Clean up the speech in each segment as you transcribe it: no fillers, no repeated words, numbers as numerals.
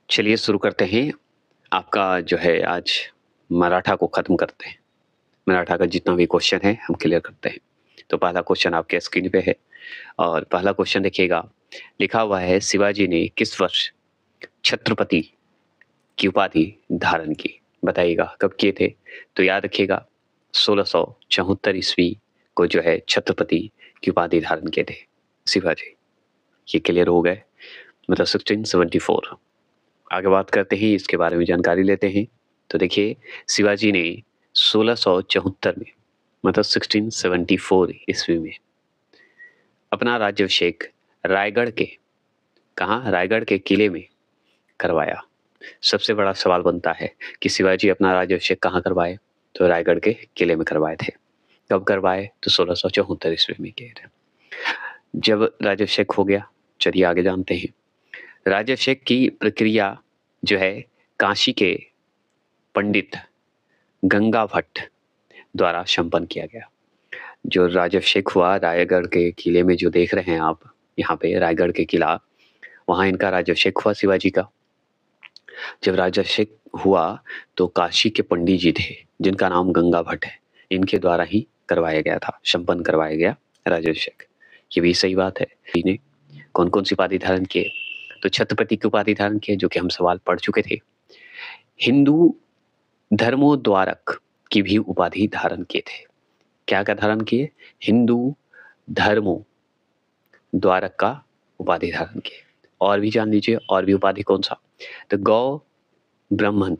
चलिए शुरू करते हैं। आपका जो है आज मराठा को ख़त्म करते हैं। मराठा का जितना भी क्वेश्चन है हम क्लियर करते हैं। तो पहला क्वेश्चन आपके स्क्रीन पे है और पहला क्वेश्चन देखिएगा। लिखा हुआ है शिवाजी ने किस वर्ष छत्रपति की उपाधि धारण की? बताइएगा कब किए थे? तो याद रखिएगा 1674 ईस्वी को जो है छत्रपति की उपाधि धारण किए थे शिवाजी। ये क्लियर हो गए, मतलब 1674। आगे बात करते हैं, इसके बारे में जानकारी लेते हैं। तो देखिए शिवाजी ने 1674 में मतलब 1674 ईस्वी में अपना राज्याभिषेक रायगढ़ के रायगढ़ के किले में करवाया। सबसे बड़ा सवाल बनता है कि शिवाजी अपना राज्याभिषेक कहाँ करवाए? तो रायगढ़ के किले में करवाए थे। कब करवाए? तो 1674 ईस्वी में किए थे। जब राज्याभिषेक हो गया, चलिए आगे जानते हैं। राज्याभिषेक की प्रक्रिया जो है काशी के पंडित गंगा भट्ट द्वारा संपन्न किया गया। जो राज्याभिषेक हुआ रायगढ़ के किले में, जो देख रहे हैं आप यहाँ पे रायगढ़ के किला, वहाँ इनका राज्याभिषेक हुआ शिवाजी का। जब राज्याभिषेक हुआ तो काशी के पंडित जी थे जिनका नाम गंगा भट्ट है, इनके द्वारा ही करवाया गया था, संपन्न करवाया गया राज्याभिषेक। ये भी सही बात है। इन्हें कौन कौन सी उपाधि धारण किए? तो छत्रपति की उपाधि धारण किए, जो कि हम सवाल पढ़ चुके थे। हिंदू धर्मोद्धारक की भी उपाधि धारण किए थे। क्या का धारण किए? हिंदू धर्मोद्धारक का उपाधि धारण किए। और भी जान लीजिए, और भी उपाधि कौन सा? तो गौ ब्राह्मण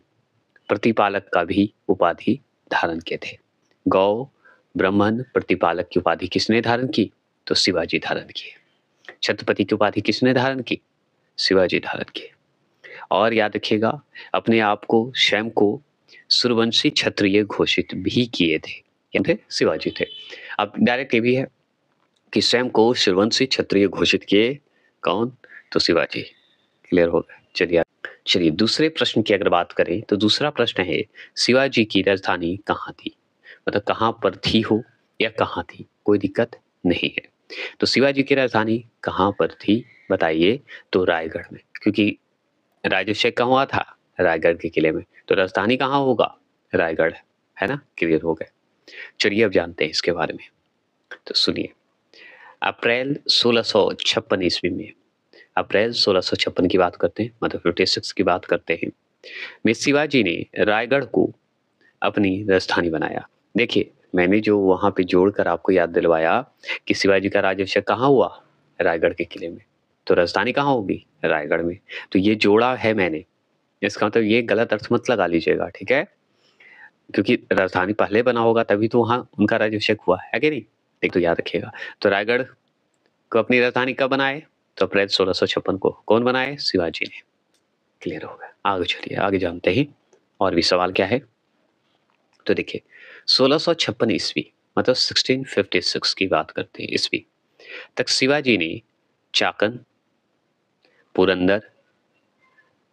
प्रतिपालक का भी उपाधि धारण किए थे। गौ ब्राह्मण प्रतिपालक की उपाधि किसने धारण की? तो शिवाजी धारण किए। छत्रपति की उपाधि किसने धारण की? शिवाजी धारण की। और याद रखिएगा, अपने आप को स्वयं को सूर्यवंशी क्षत्रिय घोषित भी किए थे। क्या थे? शिवाजी थे। अब डायरेक्ट ये भी है कि स्वयं को सूर्यवंशी क्षत्रिय घोषित किए कौन? तो शिवाजी। क्लियर हो गया। चलिए दूसरे प्रश्न की अगर बात करें तो दूसरा प्रश्न है शिवाजी की राजधानी कहाँ थी? मतलब कहाँ पर थी हो या कहाँ थी, कोई दिक्कत नहीं है। तो शिवाजी की राजधानी कहाँ पर थी बताइए? तो रायगढ़ में, क्योंकि राज्याभिषेक कहाँ हुआ था? रायगढ़ के किले में। तो राजधानी कहाँ होगा? रायगढ़, है ना? क्लियर हो गए। चलिए अब जानते हैं इसके बारे में। तो सुनिए, अप्रैल 1656 ईस्वी में, अप्रैल 1656 की बात करते हैं, मतलब 56 की बात करते हैं, में शिवाजी ने रायगढ़ को अपनी राजधानी बनाया। देखिए मैंने जो वहां पे जोड़कर आपको याद दिलवाया कि शिवाजी का राज्याभिषेक कहाँ हुआ? रायगढ़ के किले में। तो राजधानी कहाँ होगी? रायगढ़ में। तो ये जोड़ा है मैंने, इसका मतलब ये गलत अर्थ मत लगा लीजिएगा, ठीक है? क्योंकि राजधानी पहले बना होगा तभी तो वहां उनका राज्याभिषेक हुआ है कि नहीं? एक तो याद रखिएगा। तो रायगढ़ को अपनी राजधानी कब बनाए? तो अप्रैल 1656 को। कौन बनाए? शिवाजी ने। क्लियर हो गया। आगे चलिए, आगे जानते हैं और भी सवाल क्या है। तो देखिए 1656 ईस्वी मतलब 1656 की बात करते हैं ईस्वी तक शिवाजी ने चाकन, पुरंदर,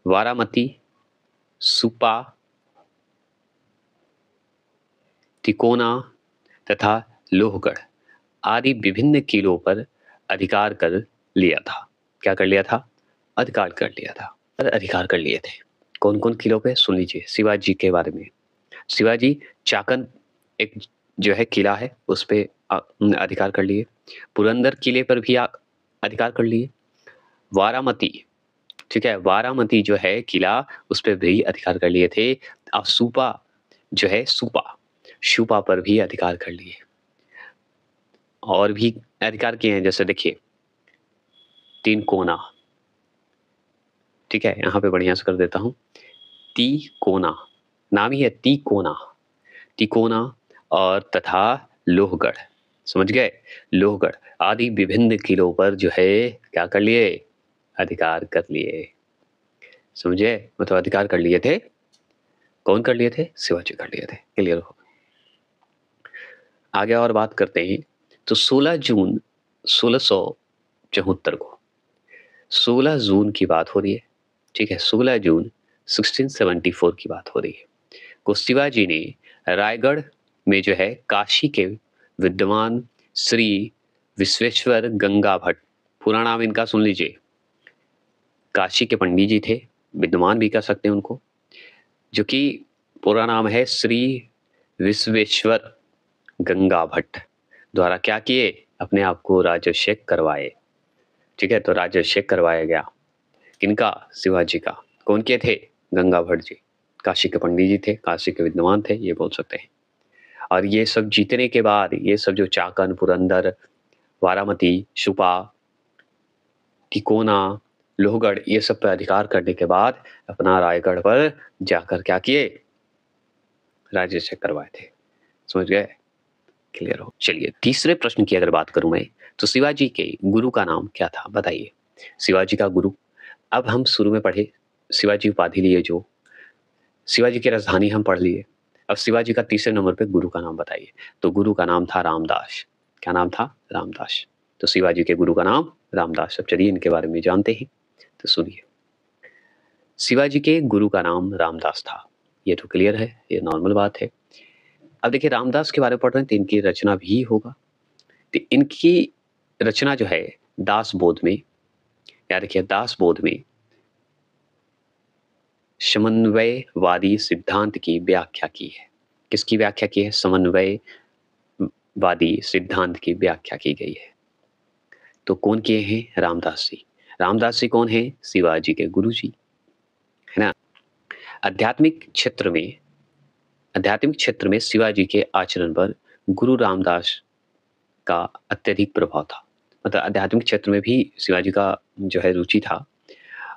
वारामती, सुपा, तिकोना तथा लोहगढ़ आदि विभिन्न किलों पर अधिकार कर लिया था। क्या कर लिया था? अधिकार कर लिया था। अधिकार कर लिए थे। कौन कौन किलों पे? सुन लीजिए शिवाजी के बारे में। शिवाजी चाकन एक जो है किला है उस पे अधिकार कर लिए। पुरंदर किले पर भी अधिकार कर लिए। वारामती, ठीक है, वारामती जो है किला उस पे भी अधिकार कर लिए थे। और सुपा जो है सुपा पर भी अधिकार कर लिए। और भी अधिकार किए हैं, जैसे देखिए तीन कोना, ठीक है, यहाँ पे बढ़िया से कर देता हूँ। तिकोना नाम ही है, तिकोना और तथा लोहगढ़, समझ गए? लोहगढ़ आदि विभिन्न किलों पर जो है क्या कर लिए? अधिकार कर लिए। समझे? मतलब अधिकार कर लिए थे। कौन कर लिए थे? शिवाजी कर लिए थे। क्लियर हो? आगे और बात करते हैं। तो 16 जून 1674 को, 16 जून की बात हो रही है, ठीक है, 16 जून 1674 की बात हो रही है, को शिवाजी ने रायगढ़ में जो है काशी के विद्वान श्री विश्वेश्वर गंगा भट्ट, पूरा नाम इनका सुन लीजिए, काशी के पंडित जी थे विद्यमान भी कह सकते हैं उनको, जो कि पूरा नाम है श्री विश्वेश्वर गंगा भट्ट द्वारा क्या किए, अपने आप को राज्याभिषेक करवाए। ठीक है, तो राज्याभिषेक करवाया गया किनका, शिवाजी का। कौन के थे, गंगा भट्ट जी, काशी के पंडित जी थे, काशी के विद्वान थे, ये बोल सकते हैं। और ये सब जीतने के बाद, ये सब जो चाकन, पुरंदर, बारामती, सुपा, तिकोना, लोहगढ़, ये सब पर अधिकार करने के बाद अपना रायगढ़ पर जाकर क्या किए, राज्याभिषेक करवाए थे। समझ गए, क्लियर हो। चलिए तीसरे प्रश्न की अगर बात करूं मैं, तो शिवाजी के गुरु का नाम क्या था, बताइए। शिवाजी का गुरु, अब हम शुरू में पढ़े शिवाजी उपाधि लिए, जो शिवाजी की राजधानी हम पढ़ लिए। अब शिवाजी का तीसरे नंबर पे गुरु का नाम बताइए। तो गुरु का नाम था रामदास। क्या नाम था, रामदास। तो शिवाजी के गुरु का नाम रामदास। अब चलिए इनके बारे में जानते हैं, तो सुनिए। शिवाजी के गुरु का नाम रामदास था, ये तो क्लियर है, ये नॉर्मल बात है। अब देखिए रामदास के बारे में पढ़ रहे हैं तो इनकी रचना भी होगा। तो इनकी रचना जो है दासबोध में, याद रखिए दासबोध में समन्वयवादी सिद्धांत की व्याख्या की है। किसकी व्याख्या की है, समन्वयवादी सिद्धांत की व्याख्या की गई है। तो कौन किए हैं, रामदास जी। रामदास जी कौन है, शिवाजी के गुरु जी, है ना। आध्यात्मिक क्षेत्र में शिवाजी के आचरण पर गुरु रामदास का अत्यधिक प्रभाव था। मतलब आध्यात्मिक क्षेत्र में भी शिवाजी का जो है रुचि था,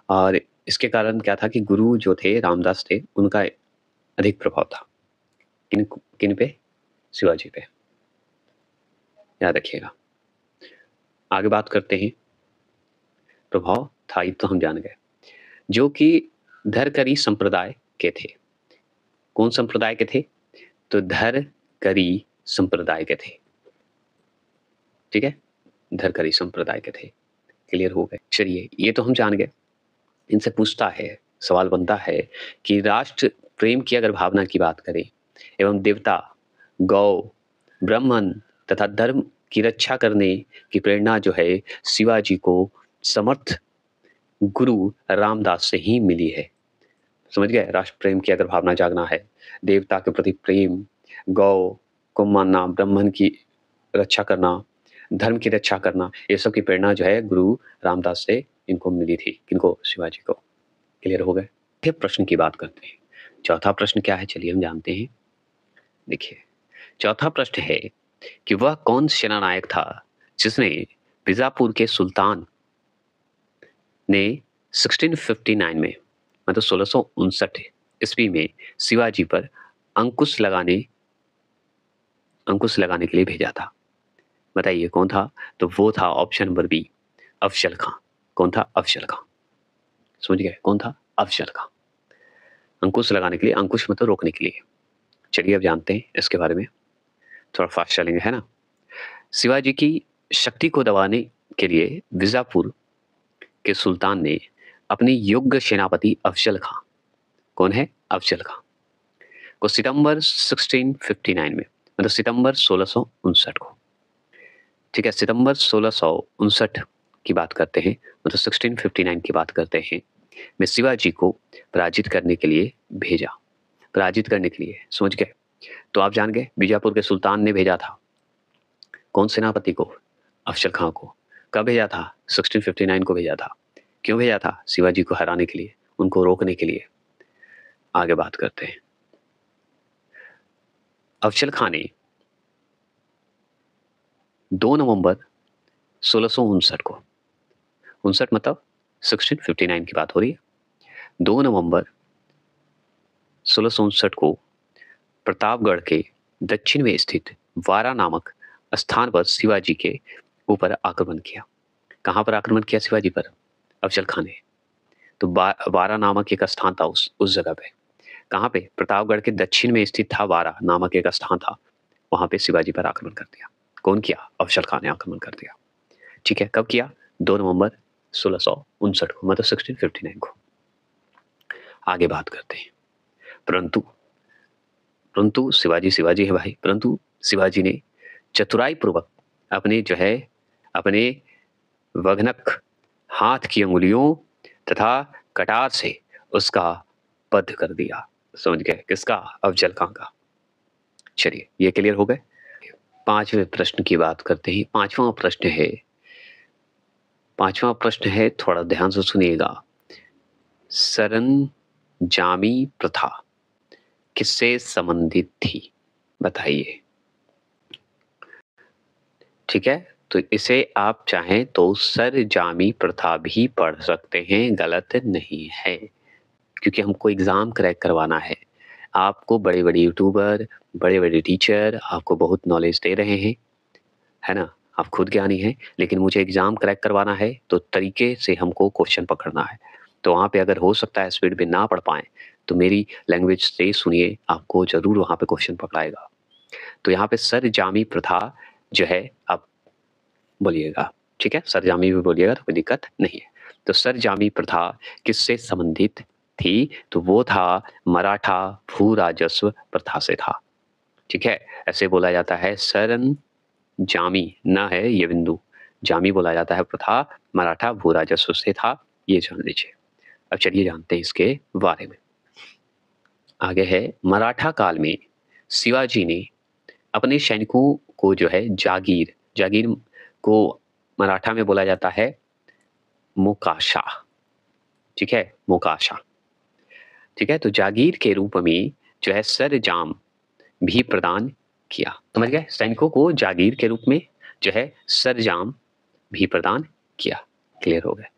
और इसके कारण क्या था कि गुरु जो थे रामदास थे, उनका अधिक प्रभाव था। किन पे, शिवाजी पे, याद रखिएगा। आगे बात करते हैं, प्रभाव था ये तो हम जान गए, जो कि धरकरी संप्रदाय के थे। कौन संप्रदाय के थे, तो धरकरी संप्रदाय के थे। ठीक है, धरकरी संप्रदाय के थे, क्लियर हो गए। चलिए ये तो हम जान गए। इनसे पूछता है, सवाल बनता है कि राष्ट्र प्रेम की अगर भावना की बात करें एवं देवता, गौ, ब्राह्मण तथा धर्म की रक्षा करने की प्रेरणा जो है शिवाजी को समर्थ गुरु रामदास से ही मिली है। समझ गए, राष्ट्र प्रेम की अगर भावना जागना है, देवता के प्रति प्रेम, गौ को मानना, ब्राह्मण की रक्षा करना, धर्म की रक्षा करना, ये सब की प्रेरणा जो है गुरु रामदास से इनको मिली थी। किनको, शिवाजी को। क्लियर हो गए। फिर प्रश्न की बात करते हैं। चौथा प्रश्न क्या है, चलिए हम जानते हैं। देखिए चौथा प्रश्न है कि वह कौन सेनानायक था जिसने बीजापुर के सुल्तान ने 1659 में, मतलब 1659 ईस्वी में शिवाजी पर अंकुश लगाने के लिए भेजा था। बताइए कौन था, तो वो था ऑप्शन नंबर बी, अफजल खां। कौन था, अफजल खां। समझ गए, कौन था, अफजल खां। अंकुश लगाने के लिए, अंकुश मतलब रोकने के लिए। चलिए अब जानते हैं इसके बारे में, थोड़ा फास्ट चलेंगे, है ना। शिवाजी की शक्ति को दबाने के लिए बीजापुर के सुल्तान ने अपने योग्य सेनापति अफजल खां, कौन है, अफजल खां, को सितंबर 1659 में, मतलब सितंबर 1659 को, ठीक है, सितंबर 1659 की बात करते हैं, मतलब 1659 की बात करते हैं, में शिवाजी को पराजित करने के लिए भेजा। पराजित करने के लिए, समझ गए। तो आप जान गए बीजापुर के सुल्तान ने भेजा था कौन सेनापति को, अफजल खां को। कब भेजा था, 1659 को भेजा था। क्यों भेजा था, शिवाजी को हराने के लिए, उनको रोकने के लिए। आगे बात करते हैं। अफजल खां ने 2 नवंबर 1659 को, 59 मतलब 1659 की बात हो रही है, 2 नवंबर 1659 को प्रतापगढ़ के दक्षिण में स्थित वारा नामक स्थान पर शिवाजी के ऊपर आक्रमण किया। कहां पर आक्रमण किया शिवाजी पर, अफजल खां ने। तो वारा नामक एक स्थान था उस जगह पे। कहां पे, प्रतापगढ़ के दक्षिण में स्थित था, वारा नामक एक स्थान था, वहां पे शिवाजी पर आक्रमण कर दिया। कौन किया, अफजल खान ने आक्रमण कर दिया। ठीक है, कब किया, 2 नवंबर 1659 को, मतलब 1659 को। आगे बात करते हैं। परंतु शिवाजी है भाई, परंतु शिवाजी ने चतुराई पूर्वक अपने वघनक हाथ की अंगुलियों तथा कटार से उसका वध कर दिया। समझ गए? किसका? अफजल खां का। चलिए ये क्लियर हो गए। पांचवें प्रश्न की बात करते हैं। पांचवा प्रश्न है, थोड़ा ध्यान से सुनिएगा। सरंजामी प्रथा किससे संबंधित थी? बताइए। ठीक है, तो इसे आप चाहें तो सरजामी प्रथा भी पढ़ सकते हैं, गलत नहीं है, क्योंकि हमको एग्जाम क्रैक करवाना है। आपको बड़े बड़े यूट्यूबर, बड़े बड़े टीचर आपको बहुत नॉलेज दे रहे हैं, है ना, आप खुद ज्ञानी हैं, लेकिन मुझे एग्जाम क्रैक करवाना है तो तरीके से हमको क्वेश्चन पकड़ना है। तो वहाँ पे अगर हो सकता है स्पीड में ना पढ़ पाए तो मेरी लैंग्वेज से सुनिए, आपको जरूर वहाँ पे क्वेश्चन पकड़ाएगा। तो यहाँ पे सरजामी प्रथा जो है, आप बोलिएगा, ठीक है, सरजामी भी बोलिएगा तो कोई दिक्कत नहीं है। तो सरजामी प्रथा किससे संबंधित थी? तो वो था मराठा भू राजस्व प्रथा से था। ठीक है, ऐसे बोला जाता है सरन जामी, ना है ये बिंदु, जामी बोला जाता है प्रथा, मराठा भू राजस्व से था, ये जान लीजिए। अब चलिए जानते हैं इसके बारे में। आगे है, मराठा काल में शिवाजी ने अपने सैनिकों को जो है जागीर, जागीर को मराठा में बोला जाता है मोकाशा। ठीक है, मोकाशा। ठीक है, तो जागीर के रूप में जो है सरजाम भी प्रदान किया। समझ गए? सैनिकों को जागीर के रूप में जो है सरजाम भी प्रदान किया। क्लियर हो गया?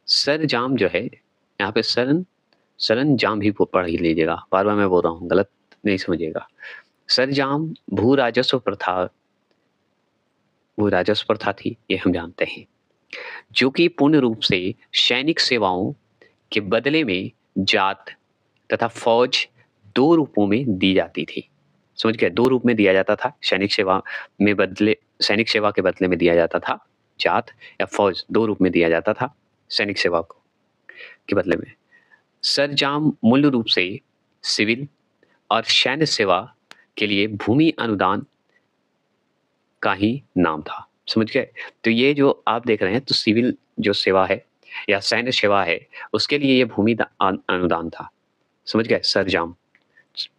सरजाम जो है, यहाँ पे सरंजाम भी पढ़ ही लीजिएगा, बार बार मैं बोल रहा हूँ, गलत नहीं समझिएगा। सरजाम भू राजस्व प्रथा, वो राजस्व प्रथा थी, ये हम जानते हैं, जो कि पूर्ण रूप से सैनिक सेवाओं के बदले में जात तथा फौज दो रूपों में दी जाती थी। समझ गए? दो रूप में दिया जाता था, सैनिक सेवा में बदले, सैनिक सेवा के बदले में दिया जाता था जात या फौज, दो रूप में दिया जाता था सैनिक सेवा को के बदले में। सरजाम मूल रूप से सिविल और सैन्य सेवा के लिए भूमि अनुदान का ही नाम था। समझ गए? तो ये जो आप देख रहे हैं, तो सिविल जो सेवा है या सैन्य सेवा है, उसके लिए ये भूमि अनुदान था। समझ गए? सरजाम।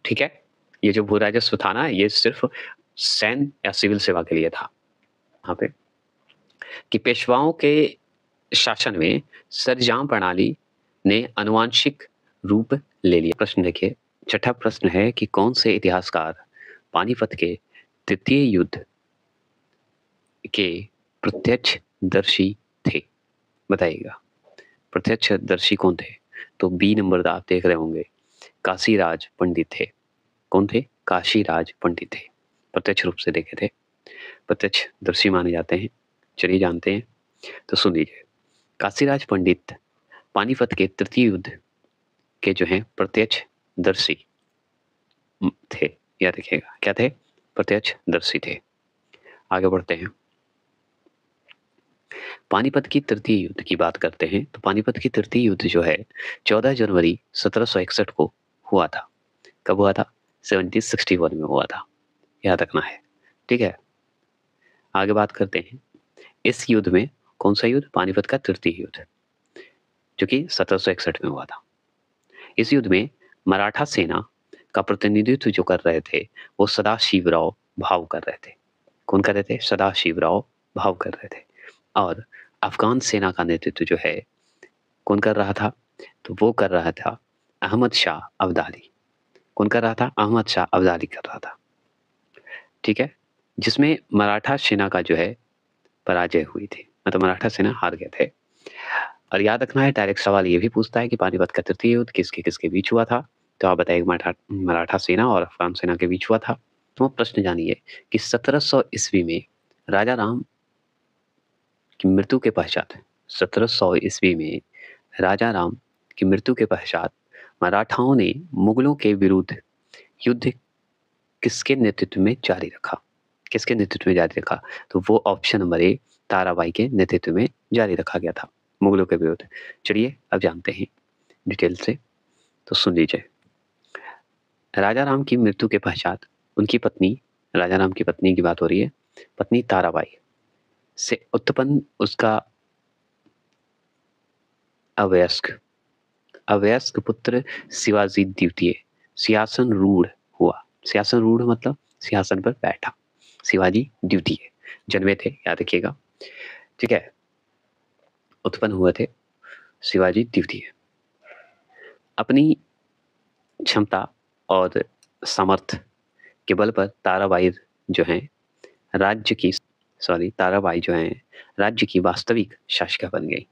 ठीक है, ये जो भू राजस्व था ना, ये सिर्फ सैन्य या सिविल सेवा के लिए था। यहाँ पे कि पेशवाओं के शासन में सरजाम प्रणाली ने आनुवांशिक रूप ले लिया। प्रश्न देखिए, छठा प्रश्न है कि कौन से इतिहासकार पानीपत के तृतीय युद्ध के प्रत्यक्षदर्शी थे? बताइएगा, प्रत्यक्षदर्शी कौन थे? तो बी नंबर आप देख रहे होंगे, काशीराज पंडित थे। कौन थे? काशीराज पंडित थे, प्रत्यक्ष रूप से देखे थे, प्रत्यक्षदर्शी माने जाते हैं। चलिए जानते हैं, तो सुन लीजिए। काशीराज पंडित पानीपत के तृतीय युद्ध के जो हैं प्रत्यक्षदर्शी थे। या देखिएगा क्या थे? प्रत्यक्षदर्शी थे। आगे बढ़ते हैं, पानीपत की तृतीय युद्ध की बात करते हैं। तो पानीपत की तृतीय युद्ध जो है 14 जनवरी 1761 को हुआ था। कब हुआ था? 1761 में हुआ था, याद रखना है। ठीक है, आगे बात करते हैं इस युद्ध में। कौन सा युद्ध? पानीपत का तृतीय युद्ध, जो कि 1761 में हुआ था। इस युद्ध में मराठा सेना का प्रतिनिधित्व जो कर रहे थे वो सदाशिवराव भाव कर रहे थे। कौन कर रहे थे? सदाशिवराव भाव कर रहे थे। और अफगान सेना का नेतृत्व जो है कौन कर रहा था? तो वो कर रहा था अहमद शाह अब्दाली। कौन कर रहा था? अहमद शाह अब्दाली कर रहा था। ठीक है, जिसमें मराठा सेना का जो है पराजय हुई थी, मतलब मराठा सेना हार गए थे। और याद रखना है, डायरेक्ट सवाल ये भी पूछता है कि पानीपत का तृतीय युद्ध किसके किसके बीच हुआ था। तो आप बताइए, मराठा सेना और अफगान सेना के बीच हुआ था। तो प्रश्न जानिए कि 1700 ईस्वी में राजा राम की मृत्यु के पश्चात, 1700 ईस्वी में राजा राम की मृत्यु के पश्चात मराठाओं ने मुगलों के विरुद्ध युद्ध किसके नेतृत्व में जारी रखा? किसके नेतृत्व में जारी रखा? तो वो ऑप्शन नंबर ए, ताराबाई के नेतृत्व में जारी रखा गया था मुगलों के विरुद्ध। चलिए अब जानते हैं डिटेल से, तो सुन लीजिए। राजा राम की मृत्यु के पश्चात उनकी पत्नी, राजा राम की पत्नी की बात हो रही है, पत्नी ताराबाई से उत्पन्न उसका अवयस्क अवयस्क पुत्र शिवाजी द्वितीय सिंहासन रूढ़ हुआ। सिंहासन रूढ़ मतलब सिंहासन पर बैठा। शिवाजी द्वितीय जन्मे थे, याद रखिएगा, ठीक है, उत्पन्न हुए थे शिवाजी द्वितीय। अपनी क्षमता और सामर्थ्य के बल पर ताराबाई जो है राज्य की वास्तविक शासिका बन गई।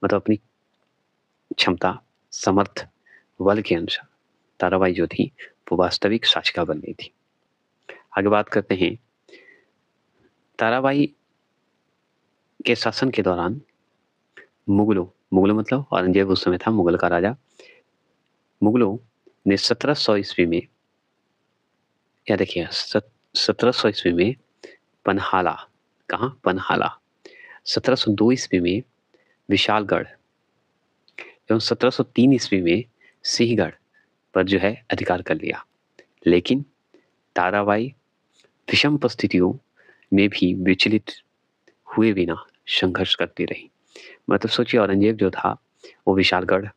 मतलब अपनी क्षमता, सामर्थ्य, बल के अनुसार ताराबाई जो थी वो वास्तविक शासिका बन गई थी। आगे बात करते हैं, ताराबाई के शासन के दौरान मुगलों मतलब औरंगजेब उस समय था मुगल का राजा। मुगलों ने 1700 ईस्वी में, या देखिए 1700 ईस्वी में पन्हाला, कहाँ पन्हाला, 1702 ईस्वी में विशालगढ़ एवं 1703 ईस्वी में सिंहगढ़ पर जो है अधिकार कर लिया। लेकिन ताराबाई विषम परिस्थितियों में भी विचलित हुए बिना संघर्ष करती रही। मतलब सोचिए, औरंगजेब जो था वो विशालगढ़,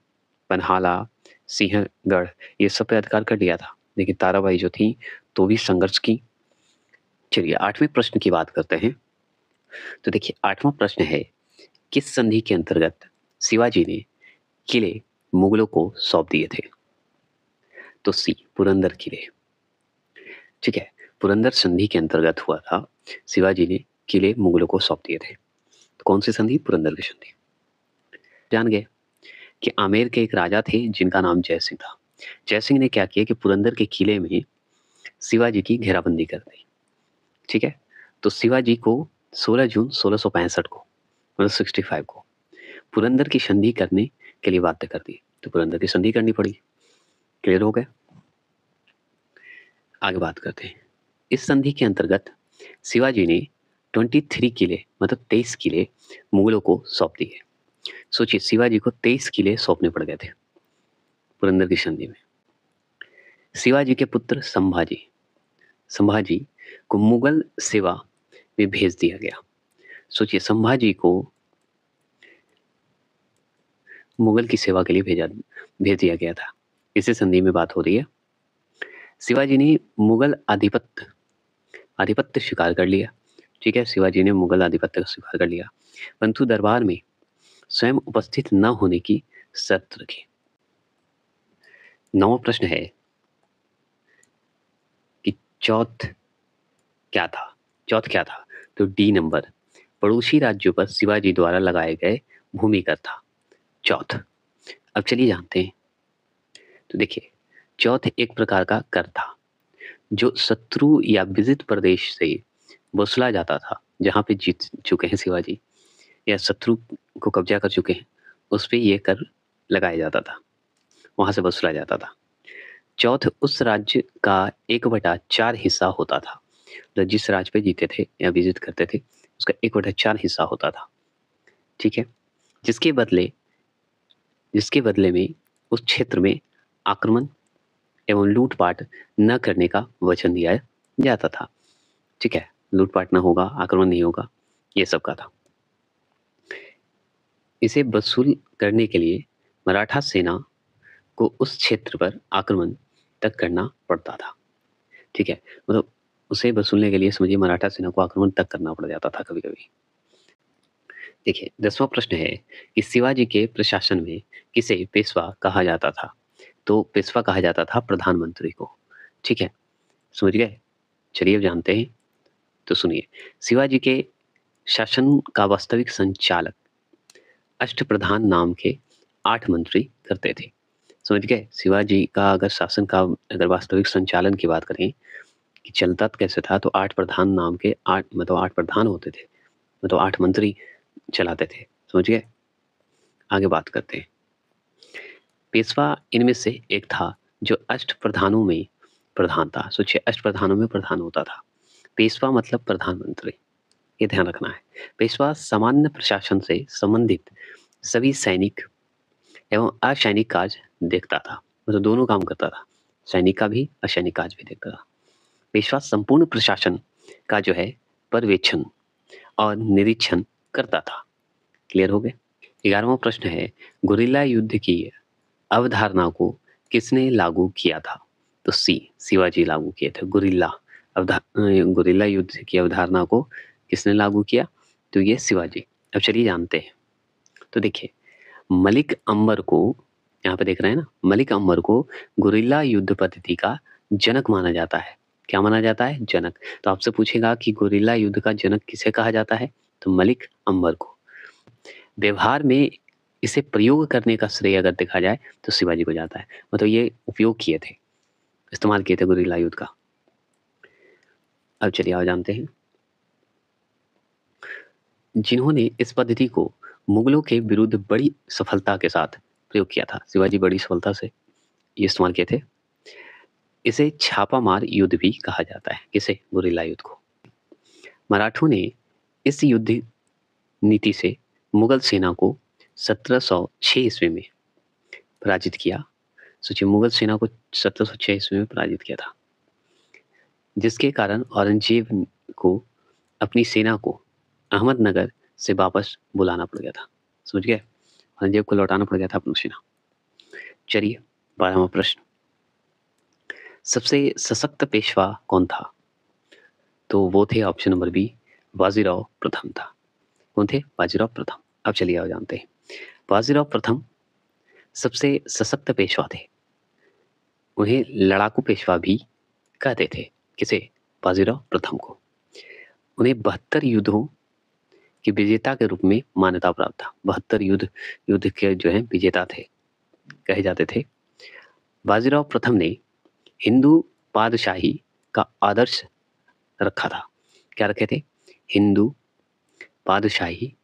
पन्हाला, सिंहगढ़ ये सब पे अधिकार कर लिया था, लेकिन ताराबाई जो थी तो भी संघर्ष की। चलिए 8वें प्रश्न की बात करते हैं। तो देखिए 8वां प्रश्न है, किस संधि के अंतर्गत शिवाजी ने किले मुगलों को सौंप दिए थे? तो सी, पुरंदर किले। ठीक है, पुरंदर संधि के अंतर्गत हुआ था, शिवाजी ने किले मुगलों को सौंप दिए थे। तो कौन सी संधि? पुरंदर की संधि। जान गए कि आमेर के एक राजा थे जिनका नाम जय सिंह था। जय सिंह ने क्या किया कि पुरंदर के किले में शिवाजी की घेराबंदी कर दी। ठीक है, तो शिवाजी को 16 जून 1665 को, मतलब 65 को पुरंदर की संधि करने के लिए बाध्य कर दी। तो पुरंदर की संधि करनी पड़ी। क्लियर हो गए? आगे बात करते हैं। इस संधि के अंतर्गत शिवाजी ने 23 किले, मतलब 23 किले मुगलों को सौंप दिए। सोचिए, शिवाजी को 23 किले सौंपने पड़ गए थे पुरंदर की संधि में। शिवाजी के पुत्र संभाजी को मुगल सेवा में भेज दिया गया। सोचिए, संभाजी को मुगल की सेवा के लिए भेज दिया गया था। इसी संधि में बात हो रही है। शिवाजी ने मुगल आधिपत्य स्वीकार कर लिया। ठीक है, शिवाजी ने मुगल आधिपत्य का स्वीकार कर लिया, परंतु दरबार में स्वयं उपस्थित न होने की शर्त रखी। 9वां प्रश्न है कि चौथ क्या था? तो डी नंबर, पड़ोसी राज्यों पर शिवाजी द्वारा लगाए गए भूमि कर था चौथ। अब चलिए जानते हैं। तो देखिए, चौथ एक प्रकार का कर था जो शत्रु या विजित प्रदेश से वसूला जाता था। जहां पे जीत चुके हैं शिवाजी या शत्रु को कब्जा कर चुके हैं, उस पे ये कर लगाया जाता था, वहां से वसूला जाता था। चौथ उस राज्य का 1/4 हिस्सा होता था। तो जिस राज्य पे जीते थे या विजित करते थे, उसका 1/4 हिस्सा होता था। ठीक है, जिसके बदले में उस क्षेत्र में आक्रमण एवं लूटपाट न करने का वचन दिया जाता था। ठीक है, लूटपाट न होगा, आक्रमण नहीं होगा, ये सब का था। इसे वसूल करने के लिए मराठा सेना को उस क्षेत्र पर आक्रमण तक करना पड़ता था। ठीक है, मतलब उसे वसूलने के लिए समझिए मराठा सेना को आक्रमण तक करना पड़ जाता था कभी कभी। देखिए 10वां प्रश्न है कि शिवाजी के प्रशासन में किसे पेशवा कहा जाता था? तो पेशवा कहा जाता था प्रधानमंत्री को। ठीक है, समझ गए? चलिए अब जानते हैं। तो सुनिए, शिवाजी के शासन का वास्तविक संचालक अष्टप्रधान नाम के 8 मंत्री करते थे। समझ गए? शिवाजी का अगर शासन का अगर वास्तविक संचालन की बात करें कि चलता कैसे था, तो 8 प्रधान नाम के 8 प्रधान होते थे, मतलब 8 मंत्री चलाते थे। समझ गए? आगे बात करते हैं। पेशवा इनमें से एक था जो अष्ट प्रधानों में प्रधान था। सोचिए, अष्ट प्रधानों में प्रधान होता था। पेशवा मतलब प्रधानमंत्री, ये ध्यान रखना है। पेशवा सामान्य प्रशासन से संबंधित सभी सैनिक एवं असैनिक कार्य देखता था, मतलब दोनों काम करता था, सैनिक का भी असैनिक कार्य भी देखता था। पेशवा संपूर्ण प्रशासन का जो है पर्यवेक्षण और निरीक्षण करता था। क्लियर हो गए? 11वां प्रश्न है, गुरिल्ला युद्ध की अवधारणा को किसने लागू किया था? तो सी, शिवाजी लागू किए थे। गुरिल्ला युद्ध की अवधारणा को किसने लागू किया? तो ये शिवाजी। अब चलिए जानते हैं। तो देखिए, मलिक अंबर को, यहाँ पे देख रहे हैं ना, मलिक अंबर को गुरिल्ला युद्ध पद्धति का जनक माना जाता है। क्या माना जाता है? जनक। तो आपसे पूछेगा कि गुरिल्ला युद्ध का जनक किसे कहा जाता है? तो मलिक अंबर को। व्यवहार में इसे प्रयोग करने का श्रेय अगर देखा जाए तो शिवाजी को जाता है। मतलब ये उपयोग किए थे, इस्तेमाल किए थे गुरिल्ला युद्ध का। अब चलिए और जानते हैं। जिन्होंने इस पद्धति को मुगलों के विरुद्ध बड़ी सफलता के साथ प्रयोग किया था, शिवाजी बड़ी सफलता से ये इस्तेमाल किए थे। इसे छापामार युद्ध भी कहा जाता है। किसे? गुरिल्ला युद्ध को। मराठों ने इस युद्ध नीति से मुगल सेना को 1706 ईस्वी में पराजित किया। सोचिए, मुगल सेना को 1706 ईस्वी में पराजित किया था, जिसके कारण औरंगजेब को अपनी सेना को अहमदनगर से वापस बुलाना पड़ गया था। समझ गए? औरंगजेब को लौटाना पड़ गया था अपनी सेना। चलिए 12वां प्रश्न, सबसे सशक्त पेशवा कौन था? तो वो थे ऑप्शन नंबर बी, बाजीराव प्रथम था। कौन थे? बाजीराव प्रथम। अब चलिए आओ जानते हैं। बाजीराव प्रथम सबसे सशक्त पेशवा थे। उन्हें लड़ाकू पेशवा भी कहते थे। किसे? बाजीराव प्रथम को। उन्हें 72 युद्धों के विजेता के रूप में मान्यता प्राप्त था। 72 युद्ध के जो है विजेता थे, कहे जाते थे। बाजीराव प्रथम ने हिंदू पादशाही का आदर्श रखा था। क्या रखे थे? हिंदू पादशाही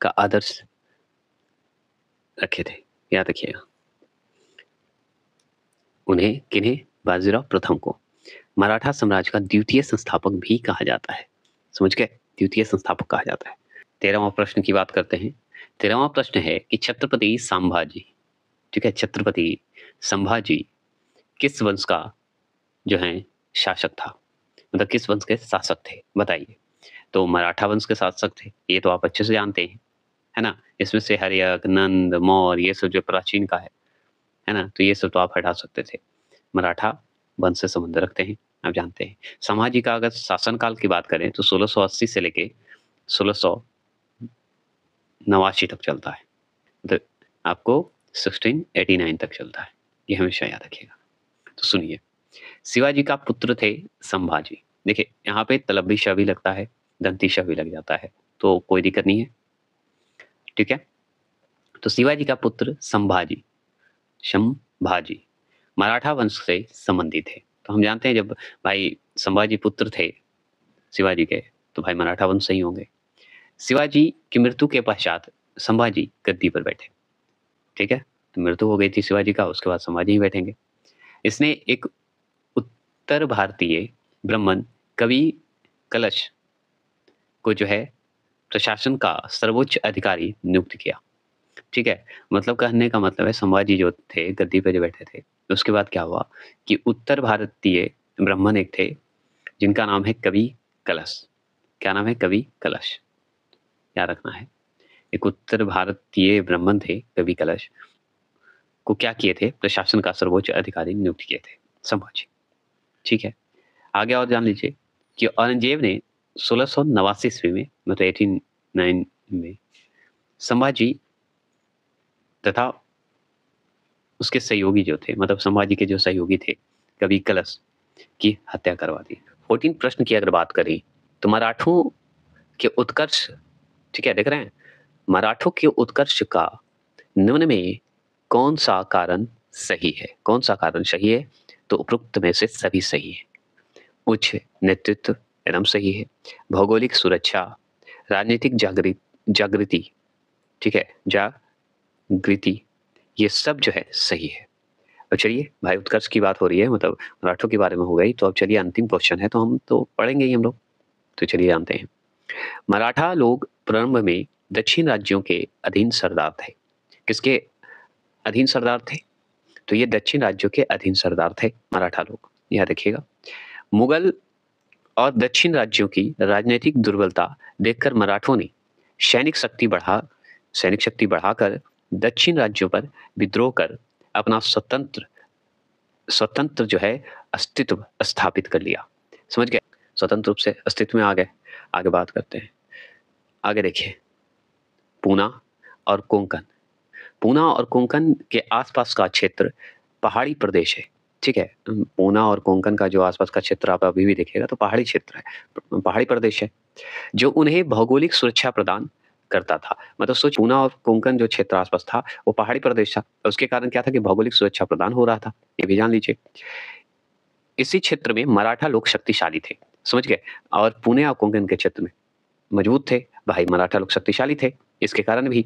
का आदर्श रखे थे, याद रखिएगा। उन्हें, किन्हें? बाजीराव प्रथम को मराठा साम्राज्य का द्वितीय संस्थापक भी कहा जाता है। समझ गए? द्वितीय संस्थापक कहा जाता है। 13वां प्रश्न की बात करते हैं। 13वां प्रश्न है कि छत्रपति संभाजी, ठीक है, छत्रपति संभाजी किस वंश का जो है शासक था? मतलब किस वंश के शासक थे, बताइए। तो मराठा वंश के शासक थे, ये तो आप अच्छे से जानते हैं, है ना। इसमें से हर्यक, नंद, मौर्य, ये सब जो प्राचीन का है ना, तो ये सब तो आप हटा सकते थे। मराठा वंश से संबंध रखते हैं, आप जानते हैं। संभाजी का अगर शासनकाल की बात करें तो 1680 से लेके 1689 तक चलता है। तो आपको 1689 तक चलता है, ये हमेशा याद रखिएगा। तो सुनिए, शिवाजी का पुत्र थे संभाजी। देखिए यहाँ पे तलब्बी श भी लगता है, दंती श भी लग जाता है, तो कोई दिक्कत नहीं है, ठीक है। तो शिवाजी का पुत्र संभाजी मराठा वंश से संबंधित थे। तो हम जानते हैं जब भाई संभाजी पुत्र थे शिवाजी के, तो भाई मराठा वंश से ही होंगे। शिवाजी की मृत्यु के पश्चात संभाजी गद्दी पर बैठे, ठीक है। तो मृत्यु हो गई थी शिवाजी का, उसके बाद संभाजी ही बैठेंगे। इसने एक उत्तर भारतीय ब्राह्मण कवि कलश को जो है प्रशासन का सर्वोच्च अधिकारी नियुक्त किया, ठीक है। मतलब कहने का मतलब है संभाजी जो थे गद्दी पे जो बैठे थे, उसके बाद क्या हुआ कि उत्तर भारतीय ब्राह्मण एक थे जिनका नाम है कवि कलश। क्या नाम है? कवि कलश, याद रखना है। एक उत्तर भारतीय ब्राह्मण थे कवि कलश, को क्या किए थे? प्रशासन का सर्वोच्च अधिकारी नियुक्त किए थे संभाजी, ठीक है। आगे और जान लीजिए कि औरंगजेब ने 1689 ईस्वी में, मतलब 89 में, संभाजी तथा उसके सहयोगी जो थे, मतलब संभाजी के जो सहयोगी थे कवि कलश, की हत्या करवा दी। 14 प्रश्न की अगर बात करें तो मराठों के उत्कर्ष, ठीक है, देख रहे हैं, मराठों के उत्कर्ष का निम्न में कौन सा कारण सही है? कौन सा कारण सही है? तो उपरोक्त में से सभी सही है। उच्च नेतृत्व एकदम सही है, भौगोलिक सुरक्षा, राजनीतिक जागृति, ठीक है, जागृति, ये सब जो है सही है। अब चलिए भाई, उत्कर्ष की बात हो रही है, मतलब मराठों के बारे में हो गई, तो अब चलिए अंतिम क्वेश्चन है, तो हम तो पढ़ेंगे ही हम लोग, तो चलिए जानते हैं। मराठा लोग प्रारंभ में दक्षिण राज्यों के अधीन सरदार थे। किसके अधीन सरदार थे? तो ये दक्षिण राज्यों के अधीन सरदार थे मराठा लोग, याद रखिएगा। मुगल और दक्षिण राज्यों की राजनीतिक दुर्बलता देखकर मराठों ने सैनिक शक्ति बढ़ाकर दक्षिण राज्यों पर विद्रोह कर अपना स्वतंत्र जो है अस्तित्व स्थापित कर लिया। समझ गए? स्वतंत्र रूप से अस्तित्व में आ गए। आगे बात करते हैं। आगे देखिए, पूना और कोंकण। पूना और कोंकण के आसपास का क्षेत्र पहाड़ी प्रदेश है। ठीक है, पूना और कोंकण का जो आसपास का क्षेत्र आप अभी भी देखिएगा तो पहाड़ी क्षेत्र है, पहाड़ी प्रदेश है, जो उन्हें भौगोलिक सुरक्षा प्रदान करता था। मतलब सोच, पूना और कोंकण जो क्षेत्र आसपास था वो पहाड़ी प्रदेश था, उसके कारण क्या था कि भौगोलिक सुरक्षा प्रदान हो रहा था, ये भी जान लीजिए। इसी क्षेत्र में मराठा लोग शक्तिशाली थे। समझ गए? और पुणे और कोंकण के क्षेत्र में मजबूत थे भाई, मराठा लोग शक्तिशाली थे, इसके कारण भी।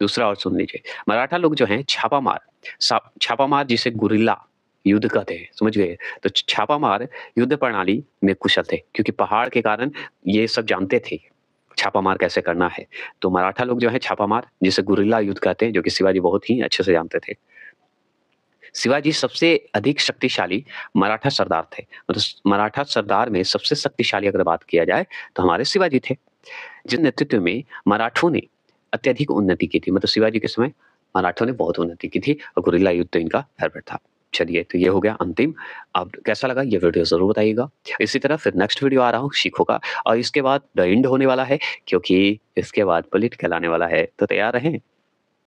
दूसरा और सुन लीजिए, मराठा लोग जो हैं छापामार जिसे गुरिल्ला युद्ध कहते हैं। समझ गए? तो छापामार युद्ध प्रणाली में कुशल थे, क्योंकि पहाड़ के कारण ये सब जानते थे छापामार कैसे करना है। तो मराठा लोग जो है छापामार जिसे गुरिल्ला युद्ध कहते हैं, जो कि शिवाजी बहुत ही अच्छे से जानते थे। शिवाजी सबसे अधिक शक्तिशाली मराठा सरदार थे। मतलब मराठा सरदार में सबसे शक्तिशाली अगर बात किया जाए तो हमारे शिवाजी थे, जिन नेतृत्व में मराठों ने अत्यधिक उन्नति की थी। मतलब शिवाजी के समय मराठों ने बहुत उन्नति की थी और गुरिल्ला युद्ध तो इनका फेवरेट था। चलिए, तो ये हो गया अंतिम। अब कैसा लगा ये वीडियो ज़रूर बताइएगा। इसी तरह फिर नेक्स्ट वीडियो आ रहा हूँ सीखो का, और इसके बाद द एंड होने वाला है, क्योंकि इसके बाद पॉलिटिकल आने वाला है, तो तैयार रहें।